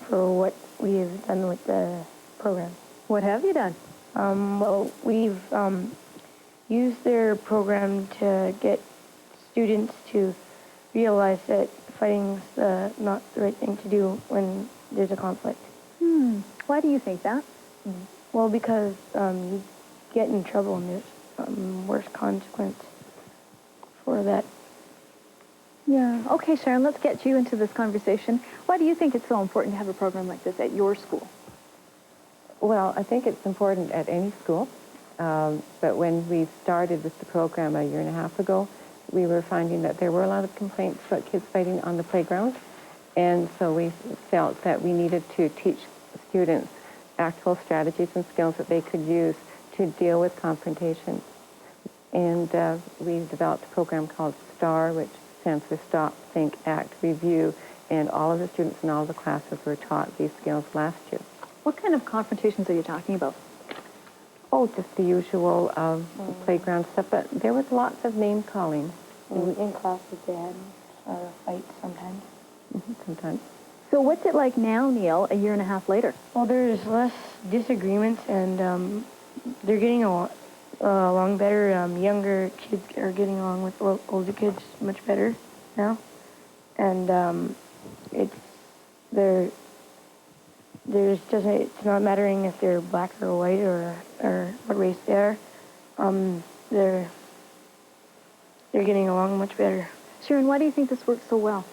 for what we've done with the program. What have you done? Well, we've used their program to get students to realize that fighting's not the right thing to do when there's a conflict. Why do you think that? Well, because you get in trouble and there's worse consequence for that. Yeah. Okay, Sharon, let's get you into this conversation. Why do you think it's so important to have a program like this at your school? Well, I think it's important at any school, but when we started with the program a year and a half ago, we were finding that there were a lot of complaints about kids fighting on the playground, and so we felt that we needed to teach students actual strategies and skills that they could use to deal with confrontation. And we developed a program called STAR, which stands for Stop, Think, Act, Review, and all of the students in all of the classes were taught these skills last year. What kind of confrontations are you talking about? Oh, just the usual playground stuff, but there was lots of name calling. In classes they had fights sometimes. Sometimes. So what's it like now, Neil, a year and a half later? Well, there's less disagreements, and they're getting along better. Younger kids are getting along with older kids much better now, and it's not mattering if they're black or white or what race they are. They're getting along much better. Sharon, why do you think this works so well?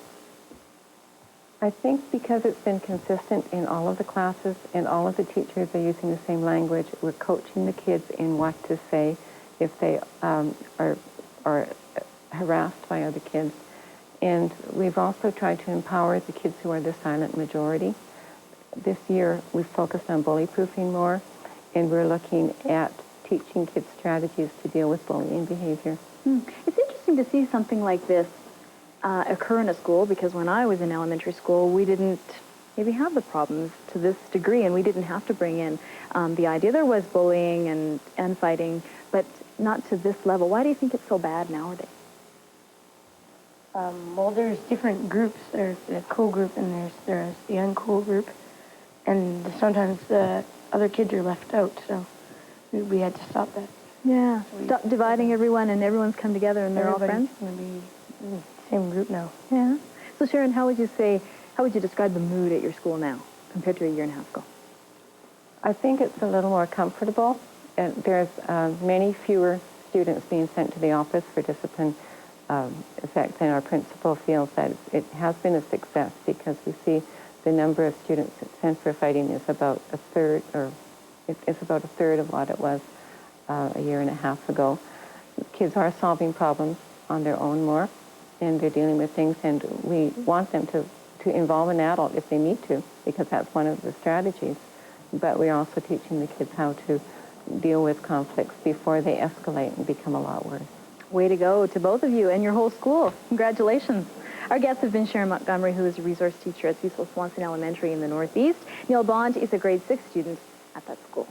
I think because it's been consistent in all of the classes and all of the teachers are using the same language, we're coaching the kids in what to say if they are harassed by other kids. And we've also tried to empower the kids who are the silent majority. This year, we've focused on bully-proofing more, and we're looking at teaching kids strategies to deal with bullying behavior. It's interesting to see something like this occur in a school, because when I was in elementary school, we didn't maybe have the problems to this degree, and we didn't have to bring in the idea. There was bullying and fighting, but not to this level. Why do you think it's so bad nowadays? Well, there's different groups. There's the cool group and there's the uncool group, and sometimes the other kids are left out, so we had to stop that. Yeah, stop dividing everyone, and everyone's come together and they're all friends? Everybody's going to be in the same group now. Yeah. So Sharon, how would you describe the mood at your school now compared to a year and a half ago? I think it's a little more comfortable. And there's many fewer students being sent to the office for discipline effects, and our principal feels that it has been a success because we see the number of students sent for fighting is about a third, or it's about a third of what it was a year and a half ago. Kids are solving problems on their own more, and they're dealing with things, and we want them to involve an adult if they need to, because that's one of the strategies. But we're also teaching the kids how to deal with conflicts before they escalate and become a lot worse. Way to go to both of you and your whole school. Congratulations. Our guests have been Sharon Montgomery, who is a resource teacher at Cecil Swanson Elementary in the Northeast. Neil Bond is a grade 6 student at that school.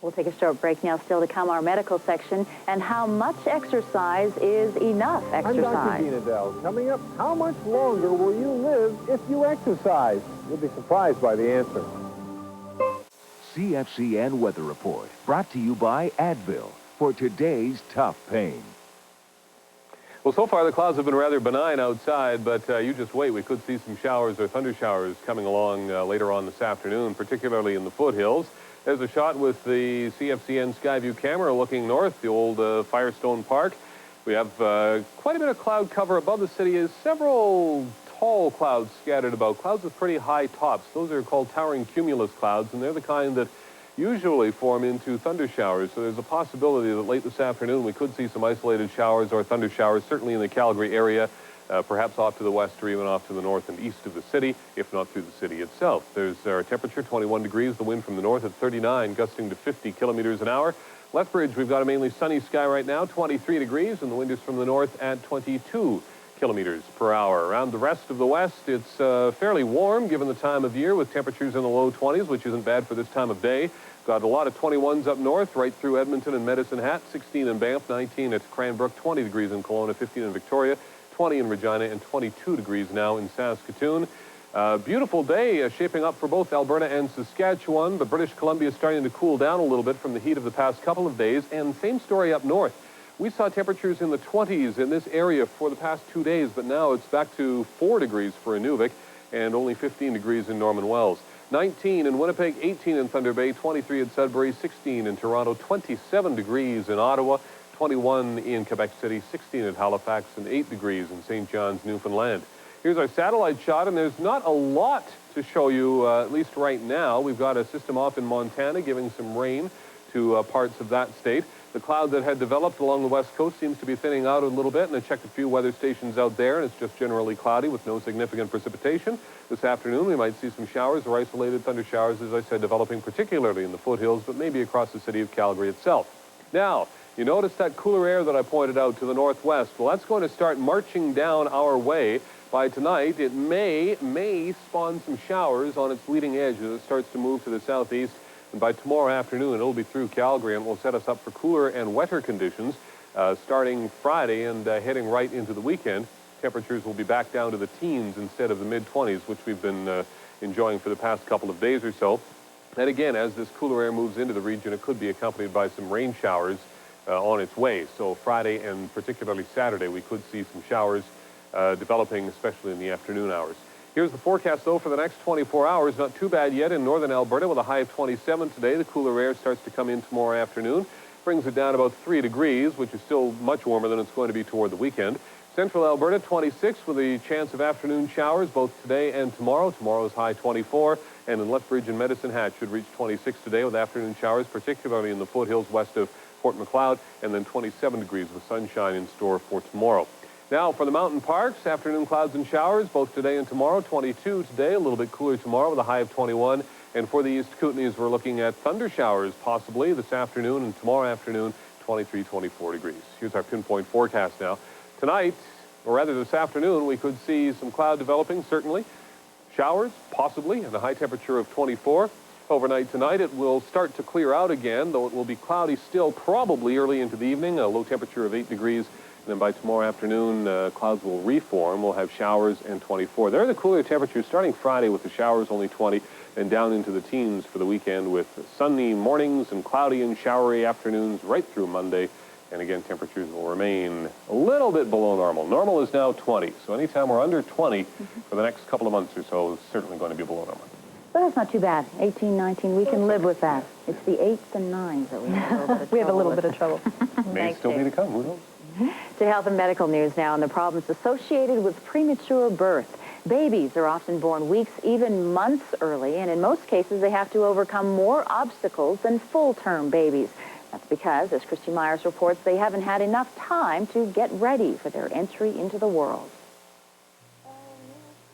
We'll take a short break now. Still to come, our medical section and how much exercise is enough exercise. I'm Dr. Dean Adele. Coming up, how much longer will you live if you exercise? You'll be surprised by the answer. CFCN Weather Report, brought to you by Advil for today's tough pain. Well, so far the clouds have been rather benign outside, but you just wait. We could see some showers or thunder showers coming along later on this afternoon, particularly in the foothills. There's a shot with the CFCN Skyview camera looking north, the old Firestone Park. We have quite a bit of cloud cover above the city, as several tall clouds scattered about, clouds with pretty high tops. Those are called towering cumulus clouds, and they're the kind that usually form into thunder showers. So there's a possibility that late this afternoon we could see some isolated showers or thunder showers, certainly in the Calgary area, perhaps off to the west or even off to the north and east of the city, if not through the city itself. There's our temperature, 21 degrees, the wind from the north at 39, gusting to 50 kilometers an hour. Lethbridge, we've got a mainly sunny sky right now, 23 degrees, and the wind is from the north at 22 kilometers per hour. Around the rest of the west, it's fairly warm given the time of year, with temperatures in the low 20s, which isn't bad for this time of day. Got a lot of 21s up north, right through Edmonton and Medicine Hat, 16 in Banff, 19 at Cranbrook, 20 degrees in Kelowna, 15 in Victoria, 20 in Regina, and 22 degrees now in Saskatoon. Beautiful day shaping up for both Alberta and Saskatchewan, but British Columbia is starting to cool down a little bit from the heat of the past couple of days, and same story up north. We saw temperatures in the 20s in this area for the past 2 days, but now it's back to 4 degrees for Inuvik and only 15 degrees in Norman Wells. 19 in Winnipeg, 18 in Thunder Bay, 23 in Sudbury, 16 in Toronto, 27 degrees in Ottawa, 21 in Quebec City, 16 at Halifax, and 8 degrees in St. John's, Newfoundland. Here's our satellite shot, and there's not a lot to show you, at least right now. We've got a system off in Montana giving some rain to parts of that state. The cloud that had developed along the west coast seems to be thinning out a little bit, and I checked a few weather stations out there, and it's just generally cloudy with no significant precipitation. This afternoon, we might see some showers or isolated thunder showers, as I said, developing particularly in the foothills, but maybe across the city of Calgary itself. Now, you notice that cooler air that I pointed out to the northwest? Well, that's going to start marching down our way. By tonight, it may spawn some showers on its leading edge as it starts to move to the southeast. And by tomorrow afternoon, it'll be through Calgary and will set us up for cooler and wetter conditions starting Friday and heading right into the weekend. Temperatures will be back down to the teens instead of the mid-20s, which we've been enjoying for the past couple of days or so. And again, as this cooler air moves into the region, it could be accompanied by some rain showers on its way. So Friday and particularly Saturday, we could see some showers developing, especially in the afternoon hours. Here's the forecast, though, for the next 24 hours. Not too bad yet in northern Alberta with a high of 27 today. The cooler air starts to come in tomorrow afternoon. Brings it down about 3 degrees, which is still much warmer than it's going to be toward the weekend. Central Alberta, 26 with a chance of afternoon showers both today and tomorrow. Tomorrow's high 24, and in Lethbridge and Medicine Hat should reach 26 today with afternoon showers, particularly in the foothills west of Fort Macleod, and then 27 degrees with sunshine in store for tomorrow. Now, for the mountain parks, afternoon clouds and showers, both today and tomorrow. 22 today, a little bit cooler tomorrow with a high of 21. And for the East Kootenays, we're looking at thunder showers possibly this afternoon and tomorrow afternoon, 23, 24 degrees. Here's our pinpoint forecast now. Tonight, or rather this afternoon, we could see some cloud developing, certainly. Showers, possibly, and a high temperature of 24. Overnight tonight, it will start to clear out again, though it will be cloudy still probably early into the evening, a low temperature of 8 degrees. And then by tomorrow afternoon, clouds will reform. We'll have showers and 24. There are the cooler temperatures starting Friday with the showers only 20 and down into the teens for the weekend with sunny mornings and cloudy and showery afternoons right through Monday. And again, temperatures will remain a little bit below normal. Normal is now 20. So anytime we're under 20 for the next couple of months or so is certainly going to be below normal. But that's not too bad. 18, 19, we can live with that. It's the 8s and 9s that we have a little bit of trouble We have a little bit of trouble. May still be to come. Who knows? To health and medical news now, and the problems associated with premature birth. Babies are often born weeks, even months early, and in most cases they have to overcome more obstacles than full-term babies. That's because, as Christy Myers reports, they haven't had enough time to get ready for their entry into the world.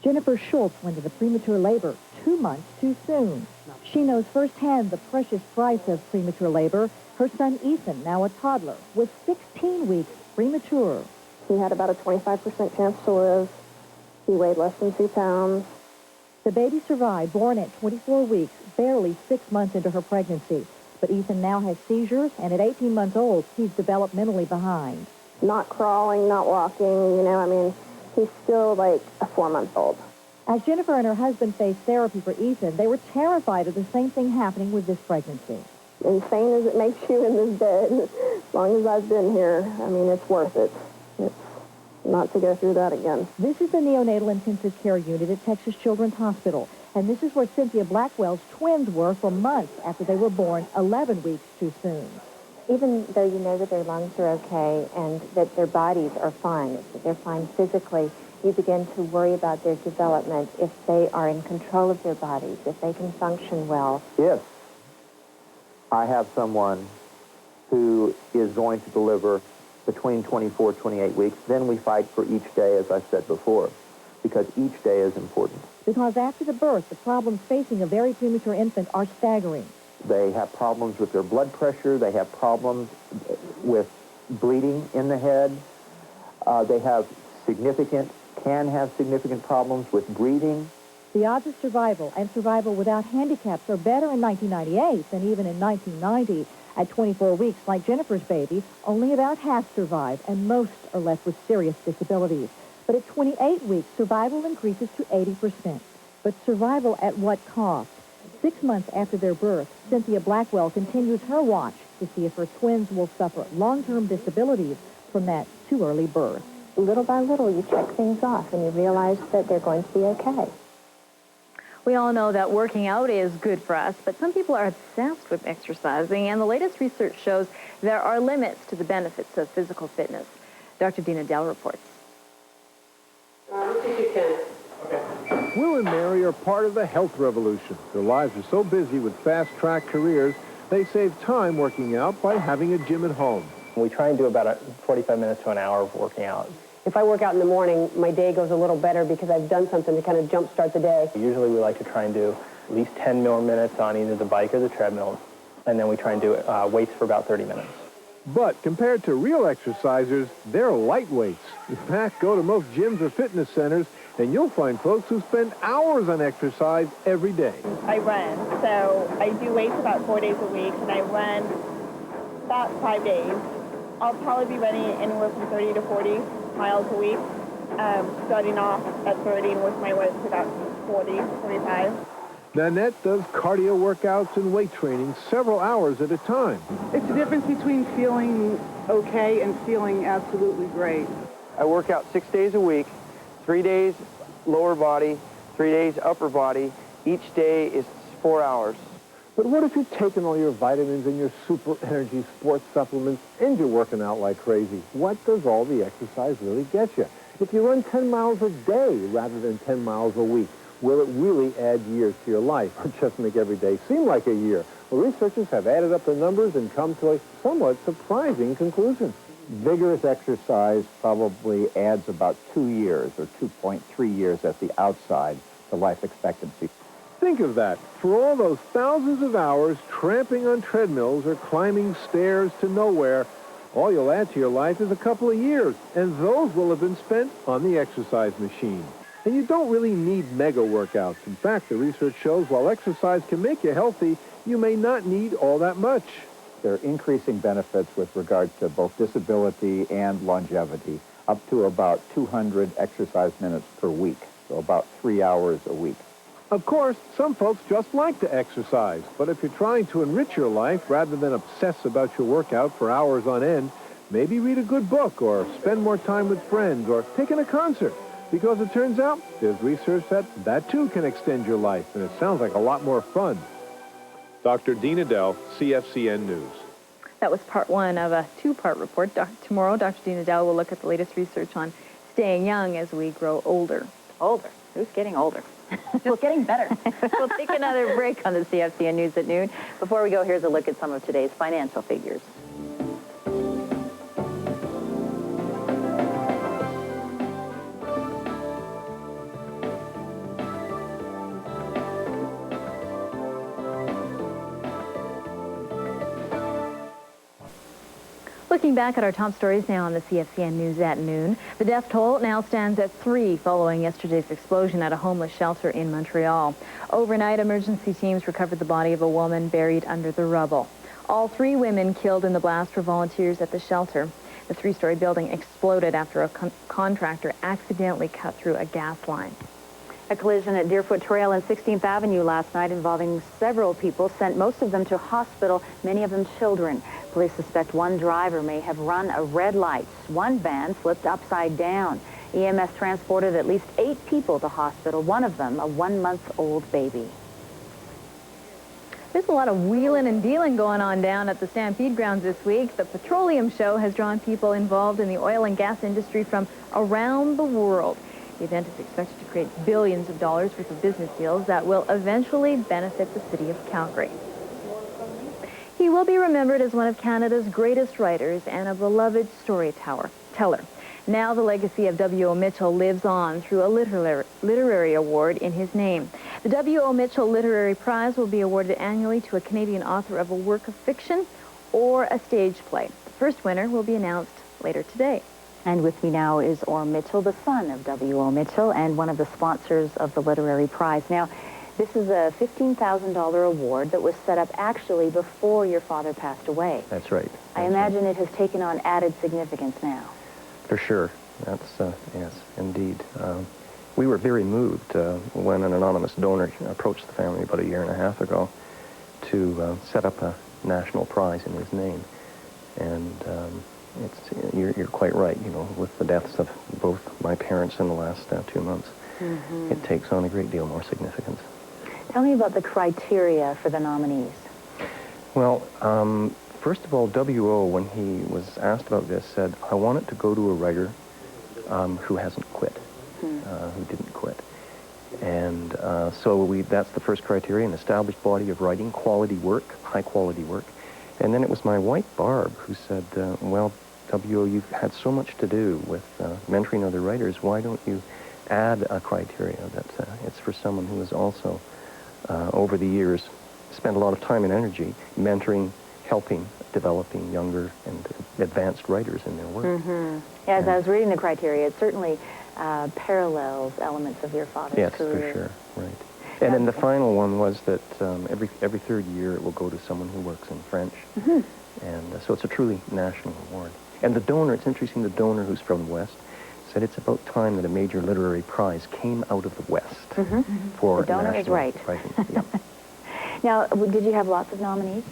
Jennifer Schultz went into premature labor 2 months too soon. She knows firsthand the precious price of premature labor. Her son Ethan, now a toddler, was 16 weeks premature. He had about a 25% chance to live. He weighed less than 2 pounds. The baby survived, born at 24 weeks, barely 6 months into her pregnancy. But Ethan now has seizures, and at 18 months old, he's developmentally behind. Not crawling, not walking, he's still like a 4-month-old. As Jennifer and her husband faced therapy for Ethan, they were terrified of the same thing happening with this pregnancy. Insane as it makes you in this bed, as long as I've been here, it's worth it. It's not to go through that again. This is the neonatal intensive care unit at Texas Children's Hospital, and this is where Cynthia Blackwell's twins were for months after they were born 11 weeks too soon. Even though you know that their lungs are okay and that their bodies are fine, that they're fine physically, you begin to worry about their development, if they are in control of their bodies, if they can function well. If I have someone who is going to deliver between 24 and 28 weeks, then we fight for each day, as I said before, because each day is important. Because after the birth, the problems facing a very premature infant are staggering. They have problems with their blood pressure. They have problems with bleeding in the head. They can have significant problems with breathing. The odds of survival and survival without handicaps are better in 1998 than even in 1990. At 24 weeks, like Jennifer's baby, only about half survive, and most are left with serious disabilities. But at 28 weeks, survival increases to 80%. But survival at what cost? 6 months after their birth, Cynthia Blackwell continues her watch to see if her twins will suffer long-term disabilities from that too early birth. Little by little, you check things off and you realize that they're going to be okay. We all know that working out is good for us, but some people are obsessed with exercising, and the latest research shows there are limits to the benefits of physical fitness. Dr. Dina Dell reports. Will and Mary are part of the health revolution. Their lives are so busy with fast-track careers, they save time working out by having a gym at home. We try and do about 45 minutes to an hour of working out. If I work out in the morning, my day goes a little better because I've done something to kind of jumpstart the day. Usually we like to try and do at least 10 more minutes on either the bike or the treadmill, and then we try and do weights for about 30 minutes. But compared to real exercisers, they're lightweights. In fact, go to most gyms or fitness centers, and you'll find folks who spend hours on exercise every day. I run, so I do weights about 4 days a week, and I run about 5 days. I'll probably be running anywhere from 30 to 40 miles a week, starting off at 30 and work my way to about 40, 45. Nanette does cardio workouts and weight training several hours at a time. It's the difference between feeling okay and feeling absolutely great. I work out 6 days a week, 3 days lower body, 3 days upper body. Each day is 4 hours. But what if you're taking all your vitamins and your super energy sports supplements and you're working out like crazy? What does all the exercise really get you? If you run 10 miles a day rather than 10 miles a week, will it really add years to your life or just make every day seem like a year? Well, researchers have added up the numbers and come to a somewhat surprising conclusion. Vigorous exercise probably adds about 2 years or 2.3 years at the outside to life expectancy. Think of that. For all those thousands of hours tramping on treadmills or climbing stairs to nowhere, all you'll add to your life is a couple of years, and those will have been spent on the exercise machine. And you don't really need mega workouts. In fact, the research shows while exercise can make you healthy, you may not need all that much. There are increasing benefits with regard to both disability and longevity, up to about 200 exercise minutes per week, so about 3 hours a week. Of course, some folks just like to exercise, but if you're trying to enrich your life rather than obsess about your workout for hours on end, maybe read a good book or spend more time with friends or take in a concert. Because it turns out there's research that too can extend your life, and it sounds like a lot more fun. Dr. Dina Dell, CFCN News. That was part one of a two-part report. Tomorrow, Dr. Dina Dell will look at the latest research on staying young as we grow older. Older? Who's getting older? Just getting better. We'll take another break on the CFCN News at noon. Before we go, here's a look at some of today's financial figures. Looking back at our top stories now on the CFCN News at noon, the death toll now stands at 3 following yesterday's explosion at a homeless shelter in Montreal. Overnight, emergency teams recovered the body of a woman buried under the rubble. All 3 women killed in the blast were volunteers at the shelter. The 3-story building exploded after a contractor accidentally cut through a gas line. A collision at Deerfoot Trail and 16th Avenue last night involving several people sent most of them to hospital, many of them children. Police suspect one driver may have run a red light. One van slipped upside down. EMS transported at least 8 people to hospital, one of them a 1-month-old baby. There's a lot of wheeling and dealing going on down at the Stampede grounds this week. The Petroleum Show has drawn people involved in the oil and gas industry from around the world. The event is expected to create billions of dollars worth of business deals that will eventually benefit the city of Calgary. He will be remembered as one of Canada's greatest writers and a beloved storyteller. Now the legacy of W.O. Mitchell lives on through a literary award in his name. The W.O. Mitchell Literary Prize will be awarded annually to a Canadian author of a work of fiction or a stage play. The first winner will be announced later today. And with me now is Orr Mitchell, the son of W.O. Mitchell and one of the sponsors of the Literary Prize. Now, this is a $15,000 award that was set up actually before your father passed away. That's right. I imagine it has taken on added significance now. For sure. That's, yes, indeed. we were very moved when an anonymous donor approached the family about 1.5 years ago to set up a national prize in his name. And you're quite right, you know, with the deaths of both my parents in the last 2 months, it takes on a great deal more significance. Tell me about the criteria for the nominees. Well, first of all, W.O., when he was asked about this, said, I want it to go to a writer who hasn't quit, who didn't quit. And so that's the first criteria, an established body of writing, quality work, high-quality work. And then it was my wife, Barb, who said, well, W.O., you've had so much to do with mentoring other writers. Why don't you add a criteria that it's for someone who has also, over the years, spent a lot of time and energy mentoring, helping, developing younger and advanced writers in their work. Yeah, as I was reading the criteria, it certainly parallels elements of your father's career. Yes, for sure, right. And then the final one was that every third year it will go to someone who works in French. And so it's a truly national award. And the donor, it's interesting, the donor who's from the West said it's about time that a major literary prize came out of the West for the donor is right. writing. Yeah. Now, did you have lots of nominees?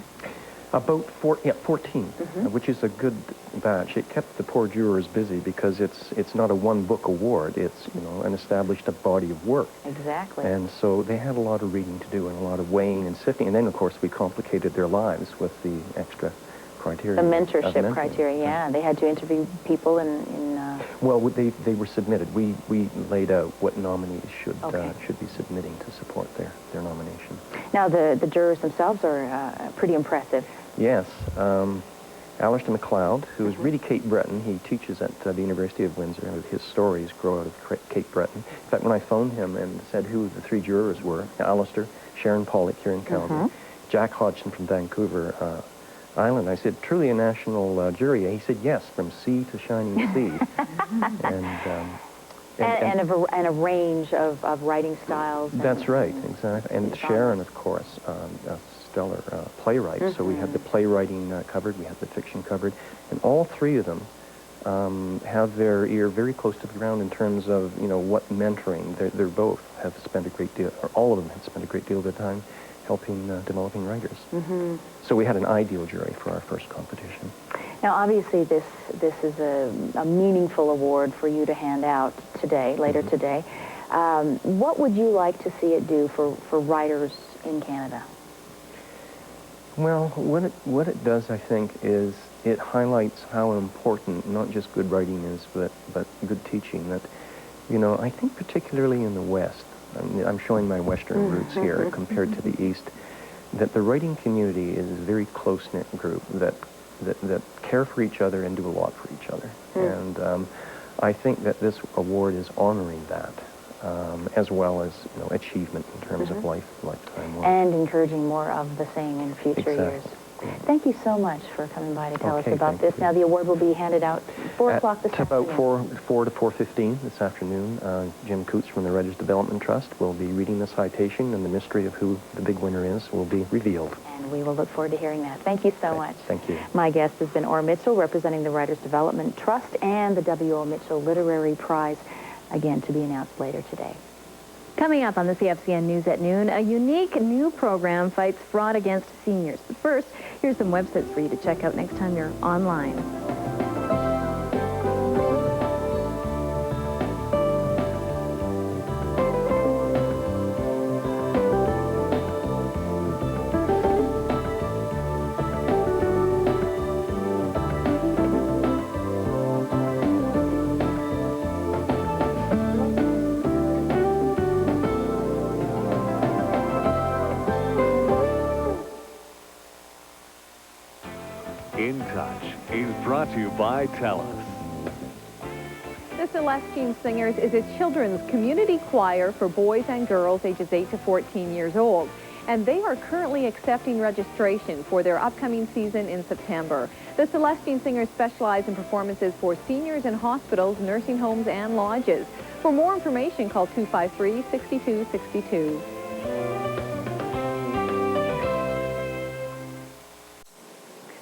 About 14, which is a good batch. It kept the poor jurors busy because it's not a one-book award. It's, you know, an established body of work. Exactly. And so they had a lot of reading to do and a lot of weighing and sifting. And then, of course, we complicated their lives with the extra criteria. The mentorship criteria, yeah. They had to interview people in Well, they were submitted. We laid out what nominees should be submitting to support their nomination. Now, the jurors themselves are pretty impressive. Yes. Alistair MacLeod, who is really Cape Breton. He teaches at the University of Windsor, and his stories grow out of Cape Breton. In fact, when I phoned him and said who the 3 jurors were, Alistair, Sharon Pollock here in Calgary, Jack Hodgson from Vancouver Island, I said, truly a national jury. He said, yes, from sea to shining sea. and a range of writing styles. That's right, exactly. And Sharon, of course, a stellar playwright. So we had the playwriting covered, we had the fiction covered, and all 3 of them have their ear very close to the ground in terms of, you know, what mentoring. They're both have spent a great deal, or all of them have spent a great deal of their time helping developing writers. So we had an ideal jury for our first competition. Now, obviously, this is a meaningful award for you to hand out today, later today. What would you like to see it do for writers in Canada? Well, what it does, I think, is it highlights how important not just good writing is, but good teaching. That, you know, I think particularly in the West, I'm showing my Western roots here compared to the East, that the writing community is a very close-knit group that care for each other and do a lot for each other. And I think that this award is honoring that, as well as, you know, achievement in terms of lifetime work. And encouraging more of the same in future years. Thank you so much for coming by to tell us about this. Now, the award will be handed out 4 o'clock this afternoon. About 4 to 4:15 this afternoon. Jim Coots from the Writers Development Trust will be reading the citation, and the mystery of who the big winner is will be revealed. And we will look forward to hearing that. Thank you so much. Thank you. My guest has been Orr Mitchell, representing the Writers Development Trust and the W.O. Mitchell Literary Prize, again, to be announced later today. Coming up on the CFCN News at noon, a unique new program fights fraud against seniors. But first, here's some websites for you to check out next time you're online. In Touch is brought to you by TELUS. The Celestine Singers is a children's community choir for boys and girls ages 8 to 14 years old. And they are currently accepting registration for their upcoming season in September. The Celestine Singers specialize in performances for seniors in hospitals, nursing homes, and lodges. For more information, call 253-6262.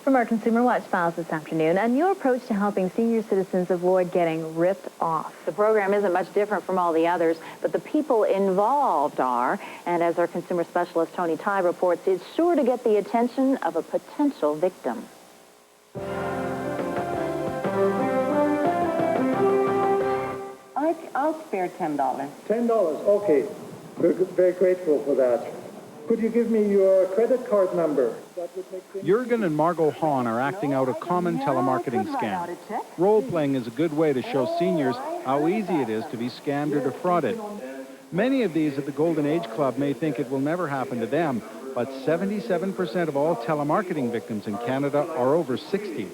From our Consumer Watch files this afternoon, a new approach to helping senior citizens avoid getting ripped off. The program isn't much different from all the others, but the people involved are. And as our consumer specialist Tony Ty reports, it's sure to get the attention of a potential victim. I'll spare $10. $10, okay. We're very grateful for that. Could you give me your credit card number? Jurgen and Margot Hahn are acting out a common telemarketing scam. Role-playing is a good way to show seniors how easy it is to be scammed or defrauded. Many of these at the Golden Age Club may think it will never happen to them, but 77% of all telemarketing victims in Canada are over 60.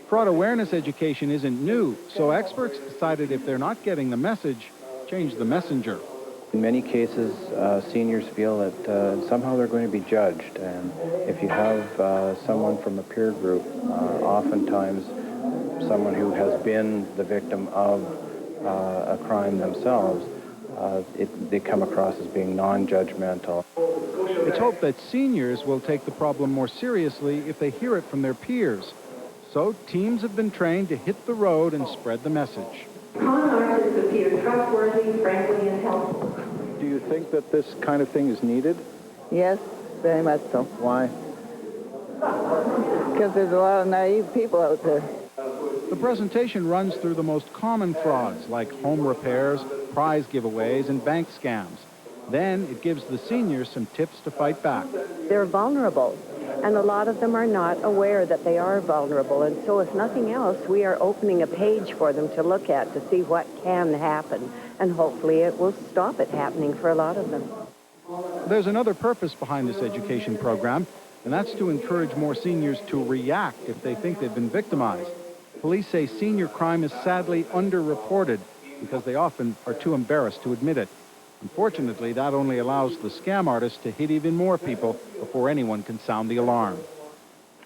Fraud awareness education isn't new, so experts decided if they're not getting the message, change the messenger. In many cases, seniors feel that somehow they're going to be judged, and if you have someone from a peer group, oftentimes someone who has been the victim of a crime themselves, they come across as being non-judgmental. It's hoped that seniors will take the problem more seriously if they hear it from their peers. So teams have been trained to hit the road and spread the message. Con artists appear trustworthy, friendly, and helpful. Do you think that this kind of thing is needed? Yes, very much so. Why? Because there's a lot of naive people out there. The presentation runs through the most common frauds like home repairs, prize giveaways, and bank scams. Then it gives the seniors some tips to fight back. They're vulnerable, and a lot of them are not aware that they are vulnerable. And so if nothing else, we are opening a page for them to look at to see what can happen. And hopefully it will stop it happening for a lot of them. There's another purpose behind this education program, and that's to encourage more seniors to react if they think they've been victimized. Police say senior crime is sadly underreported because they often are too embarrassed to admit it. Unfortunately, that only allows the scam artists to hit even more people before anyone can sound the alarm.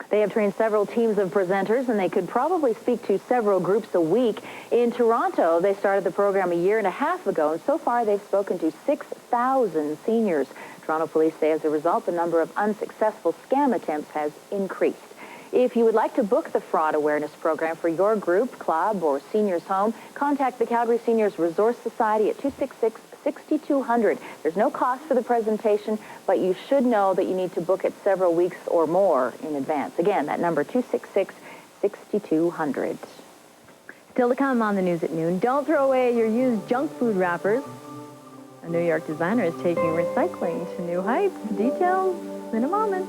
They have trained several teams of presenters, and they could probably speak to several groups a week. In Toronto, they started the program a year and a half ago, and so far they've spoken to 6,000 seniors. Toronto police say as a result, the number of unsuccessful scam attempts has increased. If you would like to book the fraud awareness program for your group, club, or senior's home, contact the Calgary Seniors Resource Society at 266-6200. There's no cost for the presentation, but you should know that you need to book it several weeks or more in advance. Again, that number 266-6200. Still to come on the news at noon, don't throw away your used junk food wrappers. A New York designer is taking recycling to new heights. Details in a moment.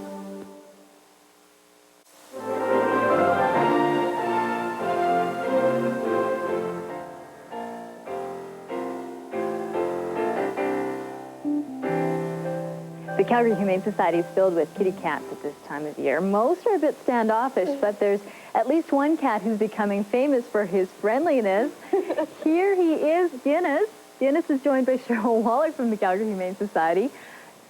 The Calgary Humane Society is filled with kitty cats at this time of year. Most are a bit standoffish, but there's at least one cat who's becoming famous for his friendliness. Here he is, Guinness. Guinness is joined by Cheryl Waller from the Calgary Humane Society.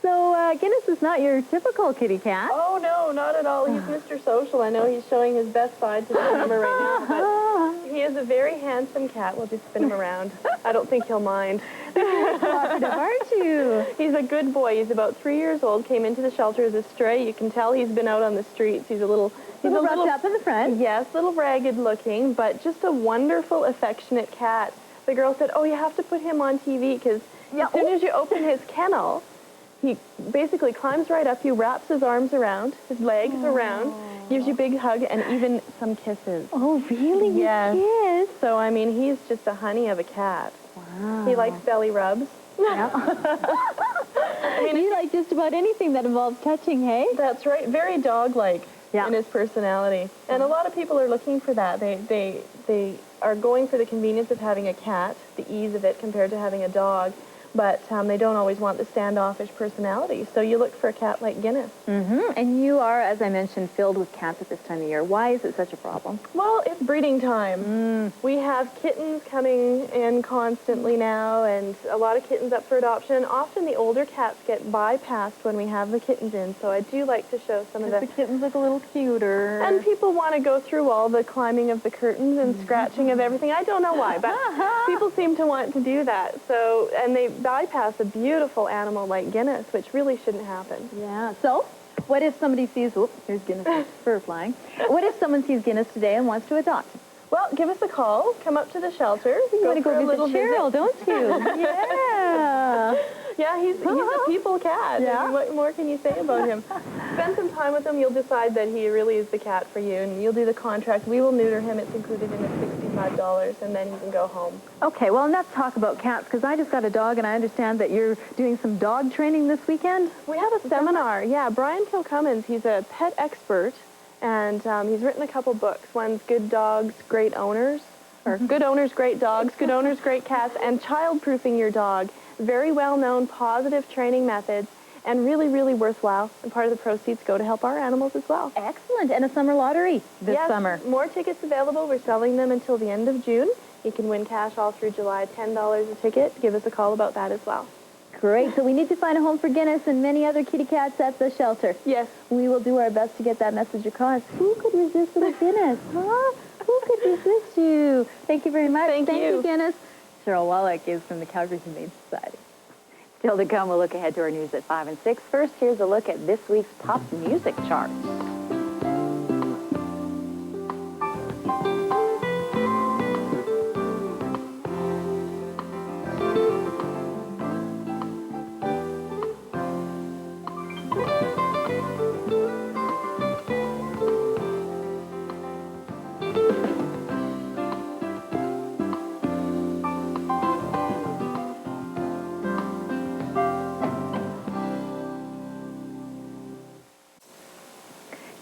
So Guinness is not your typical kitty cat. Oh, no, not at all. He's Mr. Social. I know he's showing his best side to the camera right now, but he is a very handsome cat. We'll just spin him around. I don't think he'll mind. Cooperative, aren't you? He's a good boy. He's about 3 years old, came into the shelter as a stray. You can tell he's been out on the streets. He's a little roughed up in the front. Yes, little ragged looking, but just a wonderful, affectionate cat. The girl said, oh, you have to put him on TV because as soon as you open his kennel, he basically climbs right up you, wraps his arms around, his legs around, gives you a big hug, and even some kisses. Oh, really? Yes. Yes. So, I mean, he's just a honey of a cat. Wow. He likes belly rubs. Yeah. I mean, you like just about anything that involves touching, hey? That's right. Very dog-like in his personality. And a lot of people are looking for that. They are going for the convenience of having a cat, the ease of it compared to having a dog. But they don't always want the standoffish personality. So you look for a cat like Guinness. Mm-hmm. And you are, as I mentioned, filled with cats at this time of year. Why is it such a problem? Well, it's breeding time. We have kittens coming in constantly now, and a lot of kittens up for adoption. Often the older cats get bypassed when we have the kittens in. So I do like to show some of the kittens look a little cuter. And people want to go through all the climbing of the curtains and scratching of everything. I don't know why, but people seem to want to do that. So, and they bypass a beautiful animal like Guinness, which really shouldn't happen. Yeah. So, What if somebody sees, whoops, here's Guinness' fur flying. What if someone sees Guinness today and wants to adopt him? Well, give us a call. Come up to the shelter. You want to go visit Cheryl, don't you? Yeah. Yeah, he's a people cat. Yeah? I mean, what more can you say about him? Spend some time with him. You'll decide that he really is the cat for you, and you'll do the contract. We will neuter him. It's included in the $65, and then he can go home. Okay, well, let's talk about cats, because I just got a dog, and I understand that you're doing some dog training this weekend? We have a seminar. Yeah, Brian Kilcummins, he's a pet expert, and he's written a couple books. One's Good Dogs, Great Owners, or Good Owners, Great Dogs, Good Owners, Great Cats, and Child-Proofing Your Dog. Very well-known positive training methods, and really, really worthwhile. And part of the proceeds go to help our animals as well. Excellent. And a summer lottery this summer. More tickets available. We're selling them until the end of June. You can win cash all through July, $10 a ticket. Give us a call about that as well. Great. So we need to find a home for Guinness and many other kitty cats at the shelter. Yes. We will do our best to get that message across. Who could resist little Guinness, huh? Who could resist you? Thank you very much. Thank you, Guinness. Cheryl Wallach is from the Calgary Humane Society. Still to come, we'll look ahead to our news at 5 and 6. First, here's a look at this week's top music charts.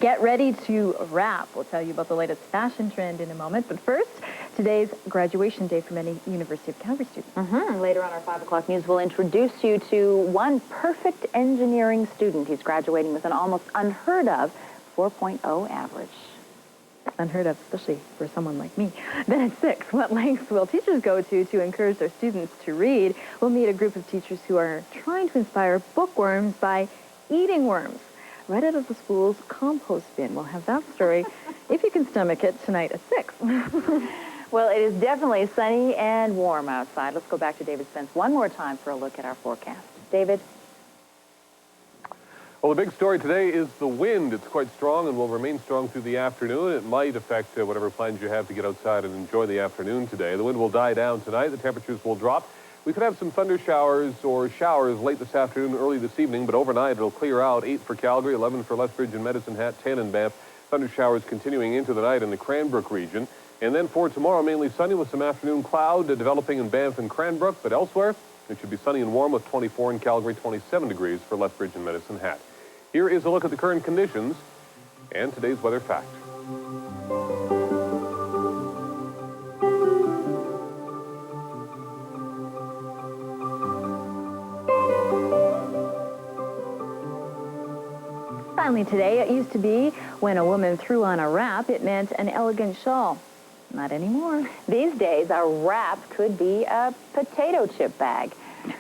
Get ready to wrap. We'll tell you about the latest fashion trend in a moment. But first, today's graduation day for many University of Calgary students. Later on our 5 o'clock news, we'll introduce you to one perfect engineering student. He's graduating with an almost unheard of 4.0 average. Unheard of, especially for someone like me. Then at 6, what lengths will teachers go to encourage their students to read? We'll meet a group of teachers who are trying to inspire bookworms by eating worms right out of the school's compost bin. We'll have that story, if you can stomach it, tonight at 6. Well, it is definitely sunny and warm outside. Let's go back to David Spence one more time for a look at our forecast. David? Well, the big story today is the wind. It's quite strong and will remain strong through the afternoon. It might affect whatever plans you have to get outside and enjoy the afternoon today. The wind will die down tonight. The temperatures will drop. We could have some thunder showers or showers late this afternoon, early this evening, but overnight it'll clear out. 8 for Calgary, 11 for Lethbridge and Medicine Hat, 10 in Banff. Thunder showers continuing into the night in the Cranbrook region. And then for tomorrow, mainly sunny with some afternoon cloud developing in Banff and Cranbrook, but elsewhere it should be sunny and warm with 24 in Calgary, 27 degrees for Lethbridge and Medicine Hat. Here is a look at the current conditions and today's weather fact. Finally today, it used to be when a woman threw on a wrap, it meant an elegant shawl. Not anymore. These days, a wrap could be a potato chip bag.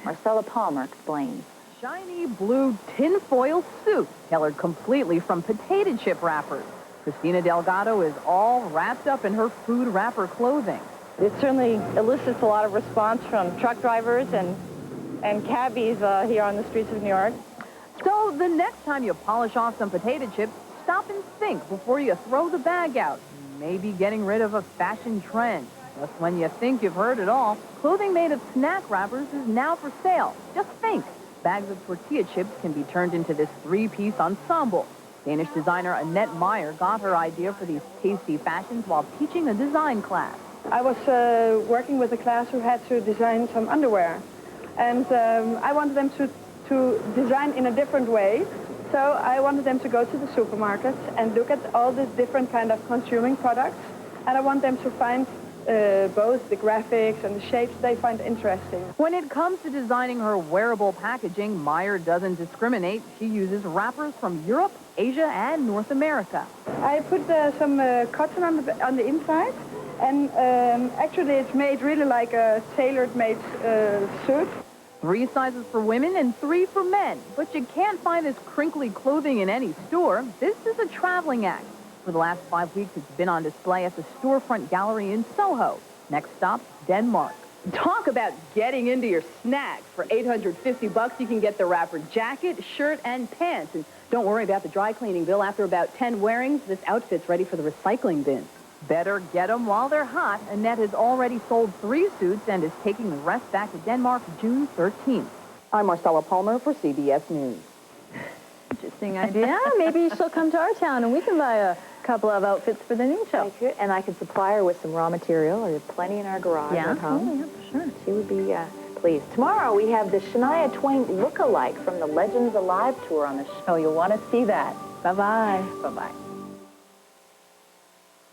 Marcella Palmer explains. Shiny blue tinfoil suit tailored completely from potato chip wrappers. Christina Delgado is all wrapped up in her food wrapper clothing. It certainly elicits a lot of response from truck drivers and cabbies here on the streets of New York. So the next time you polish off some potato chips, stop and think before you throw the bag out. Maybe getting rid of a fashion trend. Just when you think you've heard it all, clothing made of snack wrappers is now for sale. Just think. Bags of tortilla chips can be turned into this 3-piece ensemble. Danish designer Annette Meyer got her idea for these tasty fashions while teaching a design class. I was working with a class who had to design some underwear. And I wanted them to design in a different way. So I wanted them to go to the supermarket and look at all these different kind of consuming products. And I want them to find both the graphics and the shapes they find interesting. When it comes to designing her wearable packaging, Meyer doesn't discriminate. She uses wrappers from Europe, Asia, and North America. I put some cotton on the inside, and actually it's made really like a tailor-made suit. 3 sizes for women and 3 for men. But you can't find this crinkly clothing in any store. This is a traveling act. For the last 5 weeks, it's been on display at the Storefront Gallery in Soho. Next stop, Denmark. Talk about getting into your snacks. For $850, you can get the wrapper jacket, shirt, and pants. And don't worry about the dry cleaning bill. After about 10 wearings, this outfit's ready for the recycling bin. Better get them while they're hot. Annette has already sold 3 suits and is taking the rest back to Denmark June 13th. I'm Marcella Palmer for CBS News. Interesting idea. Maybe she'll come to our town and we can buy a couple of outfits for the new show. I could, and I could supply her with some raw material. There's plenty in our garage at home. Yeah, for sure. She would be pleased. Tomorrow we have the Shania Twain look-alike from the Legends Alive tour on the show. You'll want to see that. Bye-bye. Bye-bye.